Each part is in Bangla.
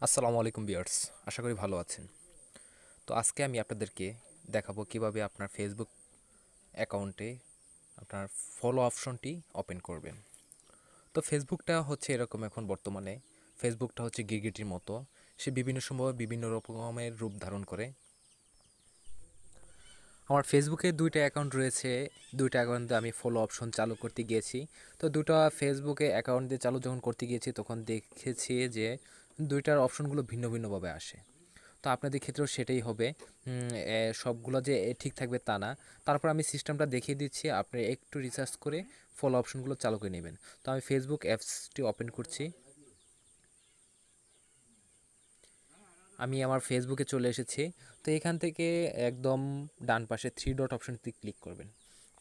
আসসালামু আলাইকুম ভিউয়ার্স, আশা করি ভালো আছেন। তো আজকে আমি আপনাদেরকে দেখাবো কিভাবে আপনার ফেসবুক অ্যাকাউন্টে আপনার ফলো অপশনটি ওপেন করবেন। তো ফেসবুকটা হচ্ছে এরকম এখন বর্তমানে, ফেসবুকটা হচ্ছে গিরগিটির মতো। সে বিভিন্ন সময় বিভিন্ন রকমের রূপ ধারণ করে। আমার ফেসবুকে ২টা অ্যাকাউন্ট রয়েছে। ২টা অ্যাকাউন্টে আমি ফলো অপশন চালু করতে গিয়েছি। তো ২টা ফেসবুকে অ্যাকাউন্ট দিয়ে চালু যখন করতে গিয়েছি তখন দেখেছি যে ২টার অপশনগুলো ভিন্ন ভিন্নভাবে আসে। তো আপনাদের ক্ষেত্রেও সেটাই হবে। সবগুলো যে ঠিক থাকবে তা না। তারপর আমি সিস্টেমটা দেখিয়ে দিচ্ছি, আপনি একটু রিসার্চ করে ফলো অপশনগুলো চালু করে নেবেন। তো আমি ফেসবুক অ্যাপসটি ওপেন করছি। আমি আমার ফেসবুকে চলে এসেছি। তো এখান থেকে একদম ডান পাশে থ্রি ডট অপশনটি ক্লিক করবেন।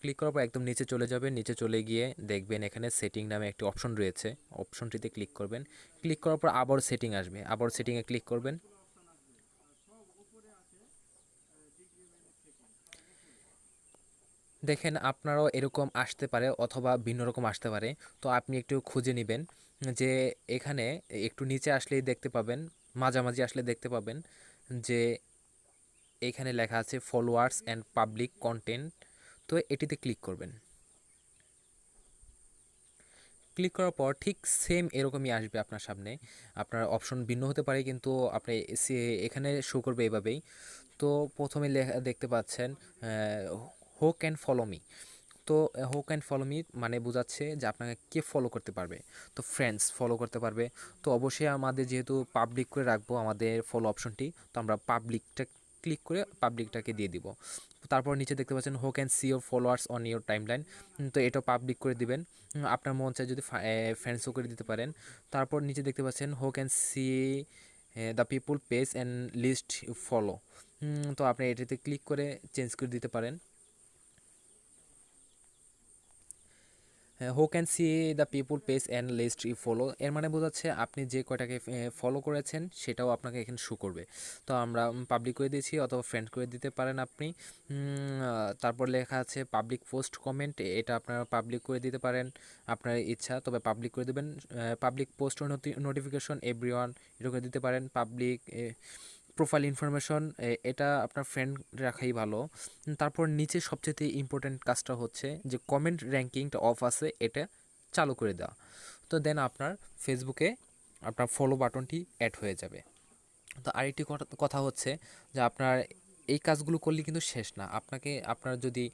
ক্লিক করার পর একদম নিচে চলে যাবেন। নিচে চলে গিয়ে দেখবেন এখানে সেটিং নামে একটি অপশন রয়েছে। অপশনটিতে ক্লিক করবেন। ক্লিক করার পর আবার সেটিং আসবে। আবার সেটিংয়ে ক্লিক করবেন। দেখেন আপনারও এরকম আসতে পারে অথবা ভিন্ন রকম আসতে পারে। তো আপনি একটু খুঁজে নেবেন যে এখানে একটু নিচে আসলেই দেখতে পাবেন, মাঝামাঝি আসলে দেখতে পাবেন যে এখানে লেখা আছে ফলোয়ার্স অ্যান্ড পাবলিক কন্টেন্ট। তো এটিতে ক্লিক করবেন। ক্লিক করার পর ঠিক সেম এরকমই আসবে আপনার সামনে। আপনার অপশন ভিন্ন হতে পারে কিন্তু আপনি এখানে শো করবে এভাবেই। তো প্রথমে লেখা দেখতে পাচ্ছেন হু ক্যান ফলো মি। তো হু ক্যান ফলো মি মানে বোঝাচ্ছে যে আপনাকে কে ফলো করতে পারবে। তো ফ্রেন্ডস ফলো করতে পারবে। তো অবশ্যই আমাদের যেহেতু পাবলিক করে রাখবো আমাদের ফলো অপশনটি, তো আমরা পাবলিকটা ক্লিক করে পাবলিকটাকে দিয়ে দিব। তারপর নিচে দেখতে পাচ্ছেন who can see your followers on your timeline. তো এটা পাবলিক করে দিবেন। আপনার মন চায় যদি ফ্রেন্ডসও করে দিতে পারেন। তারপর নিচে দেখতে পাচ্ছেন who can see the people page and list you follow. তো আপনি এটাতে ক্লিক করে চেঞ্জ করে দিতে পারেন। Who can see the people page and list you follow, এর মানে বোঝাচ্ছে আপনি যে কয়টাকে ফলো করেছেন সেটাও আপনাকে এখানে শো করবে। তো আমরা পাবলিক করে দিয়েছি অথবা ফ্রেন্ড করে দিতে পারেন আপনি। তারপর লেখা আছে পাবলিক পোস্ট কমেন্ট, এটা আপনারা পাবলিক করে দিতে পারেন আপনার ইচ্ছা, তবে পাবলিক করে দেবেন। পাবলিক পোস্ট নোটিফিকেশন এভরিওয়ান এটা করে দিতে পারেন। পাবলিক প্রোফাইল ইনফরমেশন এটা আপনার ফ্রেন্ড রাখাই ভালো। তারপর নিচে সবচেয়ে ইম্পর্ট্যান্ট কাজটা হচ্ছে যে কমেন্ট র্যাঙ্কিংটা অফ আছে, এটা চালু করে দেওয়া। তো দেন আপনার ফেসবুকে আপনার ফলো বাটনটি অ্যাড হয়ে যাবে। তো আরেকটি কথা হচ্ছে যে আপনার এই কাজগুলো করলে কিন্তু শেষ না। আপনাকে আপনার যদি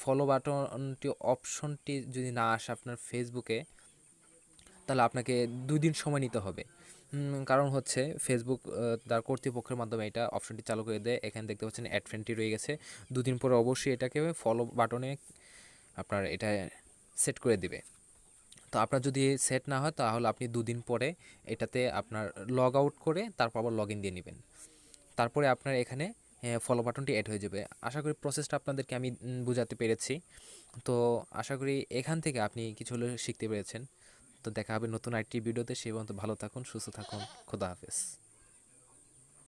ফলো বাটনটি অপশনটি যদি না আসে আপনার ফেসবুকে, তাহলে আপনাকে ২ দিন সময় নিতে হবে। কারণ হচ্ছে ফেসবুক তার কর্তৃপক্ষের মাধ্যমে এটা অপশনটি চালু করে দেয়। এখানে দেখতে পাচ্ছেন অ্যাড ফ্রেন্ডটি রয়ে গেছে। ২ দিন পরে অবশ্যই এটাকে ফলো বাটনে আপনার এটা সেট করে দিবে। তো আপনার যদি সেট না হয় তাহলে আপনি ২ দিন পরে এটাতে আপনার লগ আউট করে তারপর আবার লগ ইন দিয়ে নেবেন। তারপরে আপনার এখানে ফলো বাটনটি অ্যাড হয়ে যাবে। আশা করি প্রসেসটা আপনাদেরকে আমি বুঝাতে পেরেছি। তো আশা করি এখান থেকে আপনি কিছু হলেও শিখতে পেরেছেন। তো দেখা হবে নতুন আরেকটি ভিডিওতে। সেই পর্যন্ত ভালো থাকুন, সুস্থ থাকুন। খোদা হাফেজ।